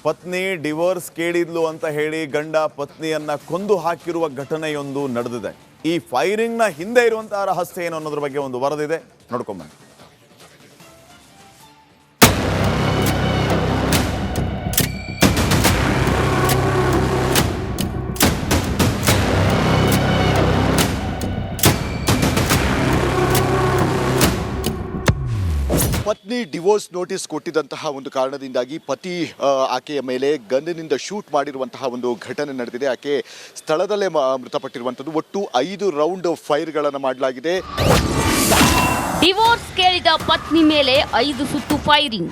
ಪತ್ನಿ ಡಿವೋರ್ಸ್ ಕೇಳಿದ್ಲು ಅಂತ ಹೇಳಿ ಗಂಡ ಪತ್ನಿಯನ್ನ ಕೊಂದು ಹಾಕಿರುವ ಘಟನೆಯೊಂದು ನಡೆದಿದೆ. ಈ ಫೈರಿಂಗ್ನ ಹಿಂದೆ ಇರುವಂತಹ ರಹಸ್ಯ ಏನು ಅನ್ನೋದ್ರ ಬಗ್ಗೆ ಒಂದು ವರದಿದೆ, ನೋಡ್ಕೊಂಬನ್ನಿ. ಪತ್ನಿ ಡಿವೋರ್ಸ್ ನೋಟಿಸ್ ಕೊಟ್ಟಿದ್ದಂತಹ ಒಂದು ಕಾರಣದಿಂದಾಗಿ ಪತಿ ಆಕೆಯ ಮೇಲೆ ಗನ್ನಿನಿಂದ ಶೂಟ್ ಮಾಡಿರುವಂತಹ ಒಂದು ಘಟನೆ ನಡೆದಿದೆ. ಆಕೆ ಸ್ಥಳದಲ್ಲೇ ಮೃತಪಟ್ಟಿರುವಂಥದ್ದು. ಒಟ್ಟು 5 ರೌಂಡ್ ಫೈರ್ಗಳನ್ನು ಮಾಡಲಾಗಿದೆ. ಡಿವೋರ್ಸ್ ಕೇಳಿದ ಪತ್ನಿ ಮೇಲೆ 5 ಸುತ್ತು ಫೈರಿಂಗ್.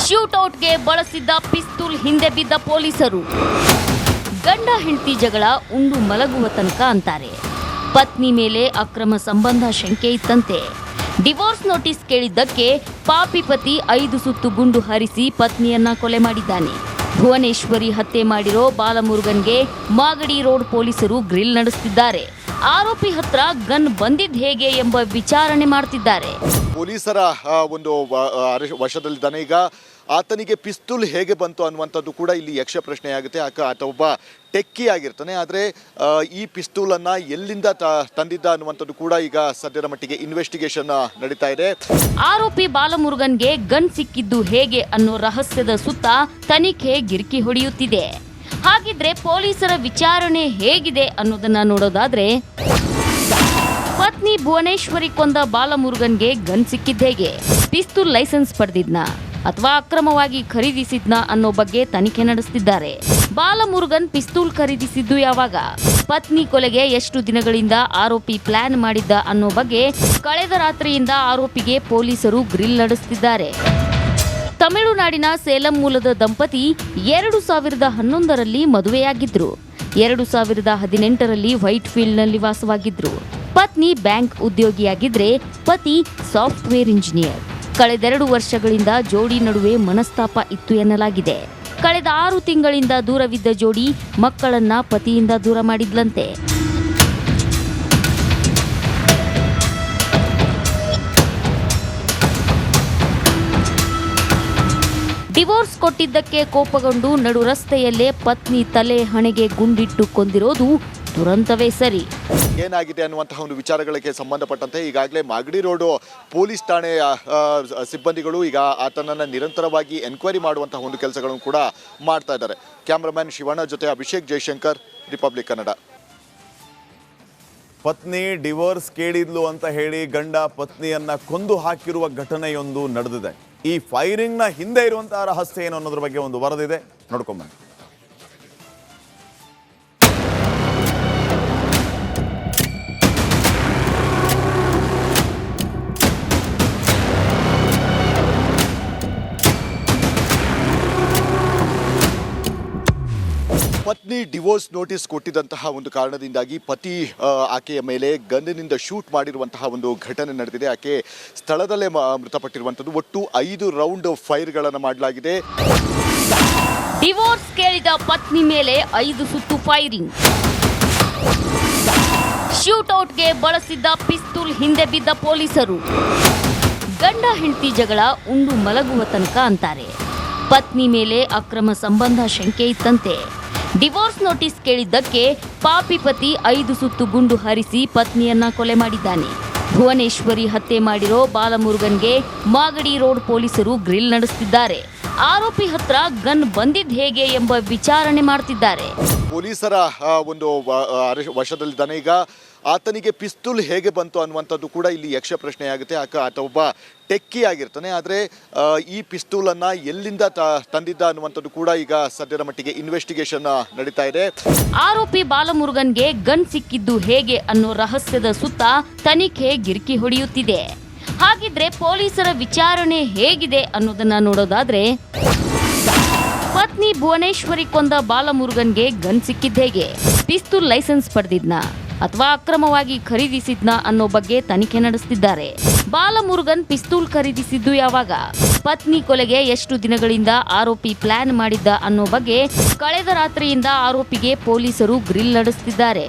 ಶೂಟ್ಔಟ್ಗೆ ಬಳಸಿದ್ದ ಪಿಸ್ತೂಲ್ ಹಿಂದೆ ಬಿದ್ದ ಪೊಲೀಸರು. ಗಂಡ ಹೆಂಡತಿ ಜಗಳ ಉಂಡು ಮಲಗುವ ತನಕ ಅಂತಾರೆ. ಪತ್ನಿ ಮೇಲೆ ಅಕ್ರಮ ಸಂಬಂಧ ಶಂಕೆ ಇತ್ತಂತೆ. ಡಿವೋರ್ಸ್ ನೋಟಿಸ್ ಕೇಳಿದ್ದಕ್ಕೆ ಪಾಪಿ ಪತಿ 5 ಸುತ್ತು ಗುಂಡು ಹಾರಿಸಿ ಪತ್ನಿಯನ್ನ ಕೊಲೆ ಮಾಡಿದ್ದಾನೆ. ಭುವನೇಶ್ವರಿ ಹತ್ಯೆ ಮಾಡಿರೋ ಬಾಲಮುರುಗನ್ಗೆ ಮಾಗಡಿ ರೋಡ್ ಪೊಲೀಸರು ಗ್ರಿಲ್ ನಡೆಸುತ್ತಿದ್ದಾರೆ. ಆರೋಪಿ ಹತ್ರ ಗನ್ ಬಂದಿದ್ ಹೇಗೆ ಎಂಬ ವಿಚಾರಣೆ ಮಾಡ್ತಿದ್ದಾರೆ. ಪೊಲೀಸರ ಒಂದು ವಶದಲ್ಲಿದ್ದಾನೆ. ಈಗ ಆತನಿಗೆ ಪಿಸ್ತೂಲ್ ಹೇಗೆ ಬಂತು ಅನ್ನುವಂಥದ್ದು ಕೂಡ ಇಲ್ಲಿ ಯಕ್ಷ ಪ್ರಶ್ನೆಯಾಗುತ್ತೆ. ಆತ ಒಬ್ಬ ಟೆಕ್ಕಿ ಆಗಿರ್ತಾನೆ. ಆದರೆ ಈ ಪಿಸ್ತೂಲನ್ನು ಎಲ್ಲಿಂದ ತಂದಿದ್ದ ಅನ್ನುವಂಥದ್ದು ಕೂಡ ಈಗ ಸದ್ಯದ ಮಟ್ಟಿಗೆ ಇನ್ವೆಸ್ಟಿಗೇಷನ್ ನಡೀತಾ ಇದೆ. ಆರೋಪಿ ಬಾಲಮುರುಗನ್ಗೆ ಗನ್ ಸಿಕ್ಕಿದ್ದು ಹೇಗೆ ಅನ್ನೋ ರಹಸ್ಯದ ಸುತ್ತ ತನಿಖೆ ಗಿರ್ಕಿ ಹೊಡೆಯುತ್ತಿದೆ. ಹಾಗಿದ್ರೆ ಪೊಲೀಸರ ವಿಚಾರಣೆ ಹೇಗಿದೆ ಅನ್ನೋದನ್ನ ನೋಡೋದಾದ್ರೆ, ಪತ್ನಿ ಭುವನೇಶ್ವರಿ ಕೊಂದ ಬಾಲಮುರುಗನ್ಗೆ ಗನ್ ಸಿಕ್ಕಿದ್ದು ಹೇಗೆ? ಪಿಸ್ತೂಲ್ ಲೈಸೆನ್ಸ್ ಪಡೆದಿದ್ನಾ ಅಥವಾ ಅಕ್ರಮವಾಗಿ ಖರೀದಿಸಿದ್ನಾ ಅನ್ನೋ ಬಗ್ಗೆ ತನಿಖೆ ನಡೆಸುತ್ತಿದ್ದಾರೆ. ಬಾಲಮುರುಗನ್ ಪಿಸ್ತೂಲ್ ಖರೀದಿಸಿದ್ದು ಯಾವಾಗ? ಪತ್ನಿ ಕೊಲೆಗೆ ಎಷ್ಟು ದಿನಗಳಿಂದ ಆರೋಪಿ ಪ್ಲಾನ್ ಮಾಡಿದ್ದ ಅನ್ನೋ ಬಗ್ಗೆ ಕಳೆದ ರಾತ್ರಿಯಿಂದ ಆರೋಪಿಗೆ ಪೊಲೀಸರು ಗ್ರಿಲ್ ನಡೆಸುತ್ತಿದ್ದಾರೆ. ತಮಿಳುನಾಡಿನ ಸೇಲಂ ಮೂಲದ ದಂಪತಿ 2011ರಲ್ಲಿ ಮದುವೆಯಾಗಿದ್ರು. 2018ರಲ್ಲಿ ವೈಟ್ ಫೀಲ್ಡ್ನಲ್ಲಿ ವಾಸವಾಗಿದ್ರು. ಪತ್ನಿ ಬ್ಯಾಂಕ್ ಉದ್ಯೋಗಿಯಾಗಿದ್ರೆ ಪತಿ ಸಾಫ್ಟ್ವೇರ್ ಇಂಜಿನಿಯರ್. ಕಳೆದ 2 ವರ್ಷಗಳಿಂದ ಜೋಡಿ ನಡುವೆ ಮನಸ್ತಾಪ ಇತ್ತು ಎನ್ನಲಾಗಿದೆ. ಕಳೆದ 6 ತಿಂಗಳಿಂದ ದೂರವಿದ್ದ ಜೋಡಿ ಮಕ್ಕಳನ್ನ ಪತಿಯಿಂದ ದೂರ ಮಾಡಿದ್ಲಂತೆ. ಡಿವೋರ್ಸ್ ಕೊಟ್ಟಿದ್ದಕ್ಕೆ ಕೋಪಗೊಂಡು ನಡು ರಸ್ತೆಯಲ್ಲೇ ಪತ್ನಿ ತಲೆ ಹಣೆಗೆ ಗುಂಡಿಟ್ಟು ಕೊಂದಿರೋದು ದುರಂತವೇ ಸರಿ. ಏನಾಗಿದೆ ಅನ್ನುವಂತಹ ಒಂದು ವಿಚಾರಗಳಿಗೆ ಸಂಬಂಧಪಟ್ಟಂತೆ ಈಗಾಗಲೇ ಮಾಗಡಿ ರೋಡ್ ಪೊಲೀಸ್ ಠಾಣೆಯ ಸಿಬ್ಬಂದಿಗಳು ಈಗ ಆತನನ್ನು ನಿರಂತರವಾಗಿ ಎನ್ಕ್ವೈರಿ ಮಾಡುವಂತಹ ಒಂದು ಕೆಲಸಗಳನ್ನು ಕೂಡ ಮಾಡ್ತಾ ಇದ್ದಾರೆ. ಕ್ಯಾಮ್ರಾಮನ್ ಶಿವಣ್ಣ ಜೊತೆ ಅಭಿಷೇಕ್ ಜಯಶಂಕರ್, ರಿಪಬ್ಲಿಕ್ ಕನ್ನಡ. ಪತ್ನಿ ಡಿವೋರ್ಸ್ ಕೇಳಿದ್ಲು ಅಂತ ಹೇಳಿ ಗಂಡ ಪತ್ನಿಯನ್ನ ಕೊಂದು ಹಾಕಿರುವ ಘಟನೆಯೊಂದು ನಡೆದಿದೆ. ಈ ಫೈರಿಂಗ್ನ ಹಿಂದೆ ಇರುವಂತಹ ರಹಸ್ಯ ಏನು ಅನ್ನೋದ್ರ ಬಗ್ಗೆ ಒಂದು ವರದಿದೆ, ನೋಡ್ಕೊಂಬನ್ನಿ. ಪತ್ನಿ ಡಿವೋರ್ಸ್ ನೋಟಿಸ್ ಕೊಟ್ಟಿದ್ದಂತಹ ಒಂದು ಕಾರಣದಿಂದಾಗಿ ಪತಿ ಆಕೆಯ ಮೇಲೆ ಗನ್ನಿನಿಂದ ಶೂಟ್ ಮಾಡಿರುವಂತಹ ಒಂದು ಘಟನೆ ನಡೆದಿದೆ. ಆಕೆ ಸ್ಥಳದಲ್ಲೇ ಮೃತಪಟ್ಟಿರುವಂಥದ್ದು. ಒಟ್ಟು 5 ರೌಂಡ್ ಫೈರ್ಗಳನ್ನು ಮಾಡಲಾಗಿದೆ. ಡಿವೋರ್ಸ್ ಕೇಳಿದ ಪತ್ನಿ ಮೇಲೆ 5 ಸುತ್ತು ಫೈರಿಂಗ್. ಶೂಟ್ಔಟ್ಗೆ ಬಳಸಿದ್ದ ಪಿಸ್ತೂಲ್ ಹಿಂದೆ ಬಿದ್ದ ಪೊಲೀಸರು. ಗಂಡ ಹೆಂಡತಿ ಜಗಳ ಉಂಡು ಮಲಗುವ ತನಕ ಅಂತಾರೆ. ಪತ್ನಿ ಮೇಲೆ ಅಕ್ರಮ ಸಂಬಂಧ ಶಂಕೆ ಇತ್ತಂತೆ. ಡಿವೋರ್ಸ್ ನೋಟಿಸ್ ಕೇಳಿದ್ದಕ್ಕೆ ಪಾಪಿ ಪತಿ 5 ಸುತ್ತು ಗುಂಡು ಹಾರಿಸಿ ಪತ್ನಿಯನ್ನ ಕೊಲೆ ಮಾಡಿದ್ದಾನೆ. ಭುವನೇಶ್ವರಿ ಹತ್ಯೆ ಮಾಡಿರೋ ಬಾಲಮುರುಗನ್ಗೆ ಮಾಗಡಿ ರೋಡ್ ಪೊಲೀಸರು ಗ್ರಿಲ್ ನಡೆಸುತ್ತಿದ್ದಾರೆ. ಆರೋಪಿ ಹತ್ರ ಗನ್ ಬಂದಿದ್ ಹೇಗೆ ಎಂಬ ವಿಚಾರಣೆ ಮಾಡ್ತಿದ್ದಾರೆ. ಪೊಲೀಸರ ಒಂದು ವಶದಲ್ಲಿದ್ದಾನೆ. ಈಗ ಆತನಿಗೆ ಪಿಸ್ತೂಲ್ ಹೇಗೆ ಬಂತು ಅನ್ನುವಂಥದ್ದು ಕೂಡ ಇಲ್ಲಿ ಯಕ್ಷ ಪ್ರಶ್ನೆಯಾಗುತ್ತೆ. ಆತ ಒಬ್ಬ ಟೆಕ್ಕಿ ಆಗಿರ್ತಾನೆ. ಆದರೆ ಈ ಪಿಸ್ತೂಲನ್ನು ಎಲ್ಲಿಂದ ತಂದಿದ್ದ ಅನ್ನುವಂಥದ್ದು ಕೂಡ ಈಗ ಸದ್ಯದ ಮಟ್ಟಿಗೆ ಇನ್ವೆಸ್ಟಿಗೇಷನ್ ನಡೀತಾ ಇದೆ. ಆರೋಪಿ ಬಾಲಮುರುಗನ್ಗೆ ಗನ್ ಸಿಕ್ಕಿದ್ದು ಹೇಗೆ ಅನ್ನೋ ರಹಸ್ಯದ ಸುತ್ತ ತನಿಖೆ ಗಿರ್ಕಿ ಹೊಡೆಯುತ್ತಿದೆ. ಹಾಗಿದ್ರೆ ಪೊಲೀಸರ ವಿಚಾರಣೆ ಹೇಗಿದೆ ಅನ್ನೋದನ್ನ ನೋಡೋದಾದ್ರೆ, ಪತ್ನಿ ಭುವನೇಶ್ವರಿ ಕೊಂದ ಬಾಲಮುರುಗನ್ಗೆ ಗನ್ ಸಿಕ್ಕಿದ್ದು ಹೇಗೆ? ಪಿಸ್ತೂಲ್ ಲೈಸೆನ್ಸ್ ಪಡೆದಿದ್ನಾ ಅಥವಾ ಅಕ್ರಮವಾಗಿ ಖರೀದಿಸಿದ್ನಾ ಅನ್ನೋ ಬಗ್ಗೆ ತನಿಖೆ ನಡೆಸುತ್ತಿದ್ದಾರೆ. ಬಾಲಮುರುಗನ್ ಪಿಸ್ತೂಲ್ ಖರೀದಿಸಿದ್ದು ಯಾವಾಗ? ಪತ್ನಿ ಕೊಲೆಗೆ ಎಷ್ಟು ದಿನಗಳಿಂದ ಆರೋಪಿ ಪ್ಲಾನ್ ಮಾಡಿದ್ದ ಅನ್ನೋ ಬಗ್ಗೆ ಕಳೆದ ರಾತ್ರಿಯಿಂದ ಆರೋಪಿಗೆ ಪೊಲೀಸರು ಗ್ರಿಲ್ ನಡೆಸುತ್ತಿದ್ದಾರೆ.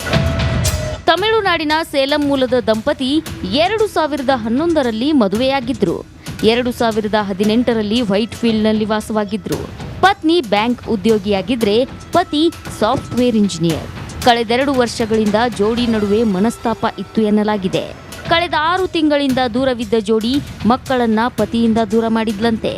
ತಮಿಳುನಾಡಿನ ಸೇಲಂ ಮೂಲದ ದಂಪತಿ 2011ರಲ್ಲಿ ಮದುವೆಯಾಗಿದ್ರು. 2018ರಲ್ಲಿ ವೈಟ್ ಫೀಲ್ಡ್ನಲ್ಲಿ ವಾಸವಾಗಿದ್ರು. ಪತ್ನಿ ಬ್ಯಾಂಕ್ ಉದ್ಯೋಗಿಯಾಗಿದ್ರೆ ಪತಿ ಸಾಫ್ಟ್ವೇರ್ ಇಂಜಿನಿಯರ್. ಕಳೆದ 2 ವರ್ಷಗಳಿಂದ ಜೋಡಿ ನಡುವೆ ಮನಸ್ತಾಪ ಇತ್ತು ಎನ್ನಲಾಗಿದೆ. ಕಳೆದ 6 ತಿಂಗಳಿಂದ ದೂರವಿದ್ದ ಜೋಡಿ ಮಕ್ಕಳನ್ನ ಪತಿಯಿಂದ ದೂರ ಮಾಡಿದ್ಲಂತೆ.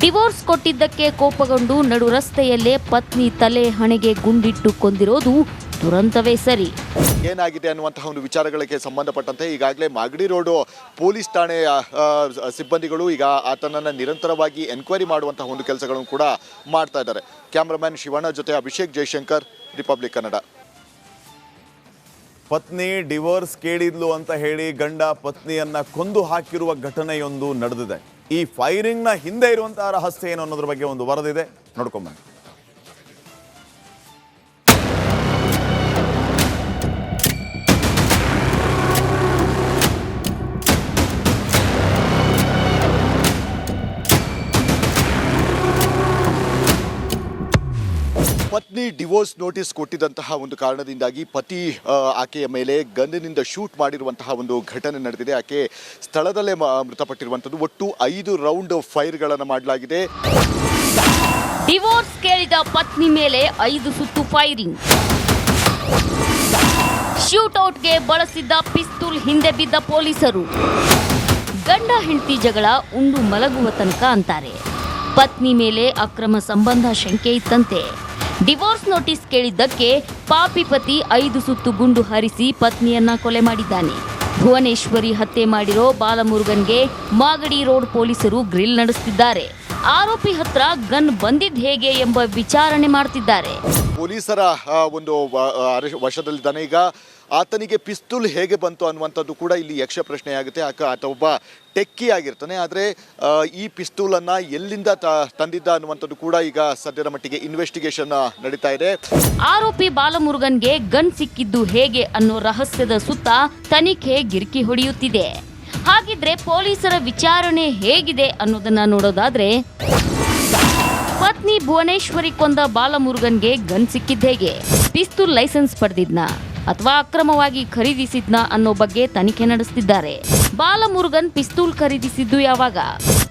ಡಿವೋರ್ಸ್ ಕೊಟ್ಟಿದ್ದಕ್ಕೆ ಕೋಪಗೊಂಡು ನಡು ರಸ್ತೆಯಲ್ಲೇ ಪತ್ನಿ ತಲೆ ಹಣೆಗೆ ಗುಂಡಿಟ್ಟು ಕೊಂದಿರೋದು ದುರಂತವೇ ಸರಿ. ಏನಾಗಿದೆ ಅನ್ನುವಂತಹ ಒಂದು ವಿಚಾರಗಳಿಗೆ ಸಂಬಂಧಪಟ್ಟಂತೆ ಈಗಾಗಲೇ ಮಾಗಡಿ ರೋಡು ಪೊಲೀಸ್ ಠಾಣೆಯ ಸಿಬ್ಬಂದಿಗಳು ಈಗ ಆತನನ್ನು ನಿರಂತರವಾಗಿ ಎನ್ಕ್ವೈರಿ ಮಾಡುವಂತಹ ಒಂದು ಕೆಲಸಗಳನ್ನು ಕೂಡ ಮಾಡ್ತಾ ಇದ್ದಾರೆ. ಕ್ಯಾಮ್ರಾಮನ್ ಶಿವಣ್ಣ ಜೊತೆ ಅಭಿಷೇಕ್ ಜಯಶಂಕರ್, ರಿಪಬ್ಲಿಕ್ ಕನ್ನಡ. ಪತ್ನಿ ಡಿವೋರ್ಸ್ ಕೇಳಿದ್ಲು ಅಂತ ಹೇಳಿ ಗಂಡ ಪತ್ನಿಯನ್ನ ಕೊಂದು ಹಾಕಿರುವ ಘಟನೆಯೊಂದು ನಡೆದಿದೆ. ಈ ಫೈರಿಂಗ್ನ ಹಿಂದೆ ಇರುವಂತಹ ರಹಸ್ಯ ಏನು ಅನ್ನೋದ್ರ ಬಗ್ಗೆ ಒಂದು ವರದಿದೆ, ನೋಡ್ಕೊಂಬನ್ನಿ. ಪತ್ನಿ ಡಿವೋರ್ಸ್ ನೋಟಿಸ್ ಕೊಟ್ಟಿದ್ದಂತಹ ಒಂದು ಕಾರಣದಿಂದಾಗಿ ಪತಿ ಆಕೆಯ ಮೇಲೆ ಗನ್ನಿನಿಂದ ಶೂಟ್ ಮಾಡಿರುವಂತಹ ಒಂದು ಘಟನೆ ನಡೆದಿದೆ. ಆಕೆ ಸ್ಥಳದಲ್ಲೇ ಮೃತಪಟ್ಟಿರುವಂಥದ್ದು. ಒಟ್ಟು 5 ರೌಂಡ್ ಫೈರ್ಗಳನ್ನು ಮಾಡಲಾಗಿದೆ. ಡಿವೋರ್ಸ್ ಕೇಳಿದ ಪತ್ನಿ ಮೇಲೆ 5 ಸುತ್ತು ಫೈರಿಂಗ್. ಶೂಟ್ಔಟ್ಗೆ ಬಳಸಿದ್ದ ಪಿಸ್ತೂಲ್ ಹಿಂದೆ ಬಿದ್ದ ಪೊಲೀಸರು. ಗಂಡ ಹೆಂಡತಿ ಜಗಳ ಉಂಡು ಮಲಗುವ ತನಕ ಅಂತಾರೆ. ಪತ್ನಿ ಮೇಲೆ ಅಕ್ರಮ ಸಂಬಂಧ ಶಂಕೆ ಇತ್ತಂತೆ. ಡಿವೋರ್ಸ್ ನೋಟಿಸ್ ಕೇಳಿದ್ದಕ್ಕೆ ಪಾಪಿ ಪತಿ 5 ಸುತ್ತು ಗುಂಡು ಹಾರಿಸಿ ಪತ್ನಿಯನ್ನ ಕೊಲೆ ಮಾಡಿದ್ದಾನೆ. ಭುವನೇಶ್ವರಿ ಹತ್ಯೆ ಮಾಡಿರೋ ಬಾಲಮುರುಗನ್ಗೆ ಮಾಗಡಿ ರೋಡ್ ಪೊಲೀಸರು ಗ್ರಿಲ್ ನಡೆಸುತ್ತಿದ್ದಾರೆ. ಆರೋಪಿ ಹತ್ರ ಗನ್ ಬಂದಿದ್ ಹೇಗೆ ಎಂಬ ವಿಚಾರಣೆ ಮಾಡ್ತಿದ್ದಾರೆ. ಪೊಲೀಸರ ಒಂದು ವಶದಲ್ಲಿದ್ದಾನೆ. ಈಗ ಆತನಿಗೆ ಪಿಸ್ತೂಲ್ ಹೇಗೆ ಬಂತು ಅನ್ನುವಂಥದ್ದು ಕೂಡ ಇಲ್ಲಿ ಯಕ್ಷ ಪ್ರಶ್ನೆಯಾಗುತ್ತೆ. ಆತ ಒಬ್ಬ ಟೆಕ್ಕಿ ಆಗಿರ್ತಾನೆ. ಆದರೆ ಈ ಪಿಸ್ತೂಲನ್ನು ಎಲ್ಲಿಂದ ತಂದಿದ್ದ ಅನ್ನುವಂಥದ್ದು ಕೂಡ ಈಗ ಸದ್ಯದ ಮಟ್ಟಿಗೆ ಇನ್ವೆಸ್ಟಿಗೇಷನ್ ನಡೀತಾ ಇದೆ. ಆರೋಪಿ ಬಾಲಮುರುಗನ್ಗೆ ಗನ್ ಸಿಕ್ಕಿದ್ದು ಹೇಗೆ ಅನ್ನೋ ರಹಸ್ಯದ ಸುತ್ತ ತನಿಖೆ ಗಿರ್ಕಿ ಹೊಡೆಯುತ್ತಿದೆ. ಹಾಗಿದ್ರೆ ಪೊಲೀಸರ ವಿಚಾರಣೆ ಹೇಗಿದೆ ಅನ್ನೋದನ್ನ ನೋಡೋದಾದ್ರೆ, ಪತ್ನಿ ಭುವನೇಶ್ವರಿ ಕೊಂದ ಬಾಲಮುರುಗನ್ಗೆ ಗನ್ ಸಿಕ್ಕಿದ್ದೇಗೆ? ಪಿಸ್ತೂಲ್ ಲೈಸೆನ್ಸ್ ಪಡೆದಿದ್ನಾ ಅಥವಾ ಅಕ್ರಮವಾಗಿ ಖರೀದಿಸಿದ್ನಾ ಅನ್ನೋ ಬಗ್ಗೆ ತನಿಖೆ ನಡೆಸುತ್ತಿದ್ದಾರೆ. ಬಾಲಮುರುಗನ್ ಪಿಸ್ತೂಲ್ ಖರೀದಿಸಿದ್ದು ಯಾವಾಗ?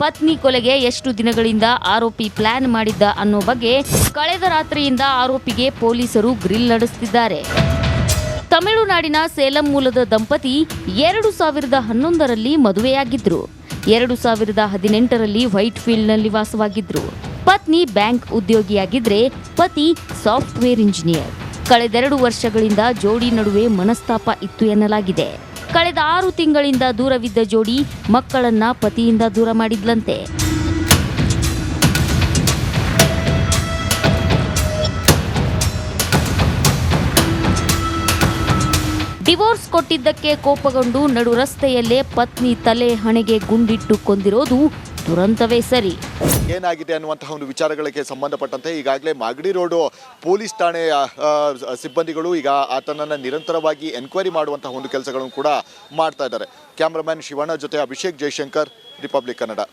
ಪತ್ನಿ ಕೊಲೆಗೆ ಎಷ್ಟು ದಿನಗಳಿಂದ ಆರೋಪಿ ಪ್ಲಾನ್ ಮಾಡಿದ್ದ ಅನ್ನೋ ಬಗ್ಗೆ ಕಳೆದ ರಾತ್ರಿಯಿಂದ ಆರೋಪಿಗೆ ಪೊಲೀಸರು ಗ್ರಿಲ್ ನಡೆಸುತ್ತಿದ್ದಾರೆ. ತಮಿಳುನಾಡಿನ ಸೇಲಂ ಮೂಲದ ದಂಪತಿ 2011ರಲ್ಲಿ ಮದುವೆಯಾಗಿದ್ರು. 2018ರಲ್ಲಿ ವೈಟ್ ಫೀಲ್ಡ್ನಲ್ಲಿ ವಾಸವಾಗಿದ್ರು. ಪತ್ನಿ ಬ್ಯಾಂಕ್ ಉದ್ಯೋಗಿಯಾಗಿದ್ರೆ ಪತಿ ಸಾಫ್ಟ್ವೇರ್ ಇಂಜಿನಿಯರ್. ಕಳೆದ 2 ವರ್ಷಗಳಿಂದ ಜೋಡಿ ನಡುವೆ ಮನಸ್ತಾಪ ಇತ್ತು ಎನ್ನಲಾಗಿದೆ. ಕಳೆದ 6 ತಿಂಗಳಿಂದ ದೂರವಿದ್ದ ಜೋಡಿ ಮಕ್ಕಳನ್ನ ಪತಿಯಿಂದ ದೂರ ಮಾಡಿದ್ಲಂತೆ. ಡಿವೋರ್ಸ್ ಕೊಟ್ಟಿದ್ದಕ್ಕೆ ಕೋಪಗೊಂಡು ನಡು ರಸ್ತೆಯಲ್ಲೇ ಪತ್ನಿ ತಲೆ ಹಣೆಗೆ ಗುಂಡಿಟ್ಟು ಕೊಂದಿರೋದು ದುರಂತವೇ ಸರಿ. ಏನಾಗಿದೆ ಅನ್ನುವಂತಹ ಒಂದು ವಿಚಾರಗಳಿಗೆ ಸಂಬಂಧಪಟ್ಟಂತೆ ಈಗಾಗಲೇ ಮಾಗಡಿ ರೋಡು ಪೊಲೀಸ್ ಠಾಣೆಯ ಸಿಬ್ಬಂದಿಗಳು ಈಗ ಆತನನ್ನು ನಿರಂತರವಾಗಿ ಎನ್ಕ್ವೈರಿ ಮಾಡುವಂತಹ ಒಂದು ಕೆಲಸಗಳನ್ನು ಕೂಡ ಮಾಡ್ತಾ ಇದ್ದಾರೆ. ಕ್ಯಾಮ್ರಾಮನ್ ಶಿವಣ್ಣ ಜೊತೆ ಅಭಿಷೇಕ್ ಜಯಶಂಕರ್, ರಿಪಬ್ಲಿಕ್ ಕನ್ನಡ.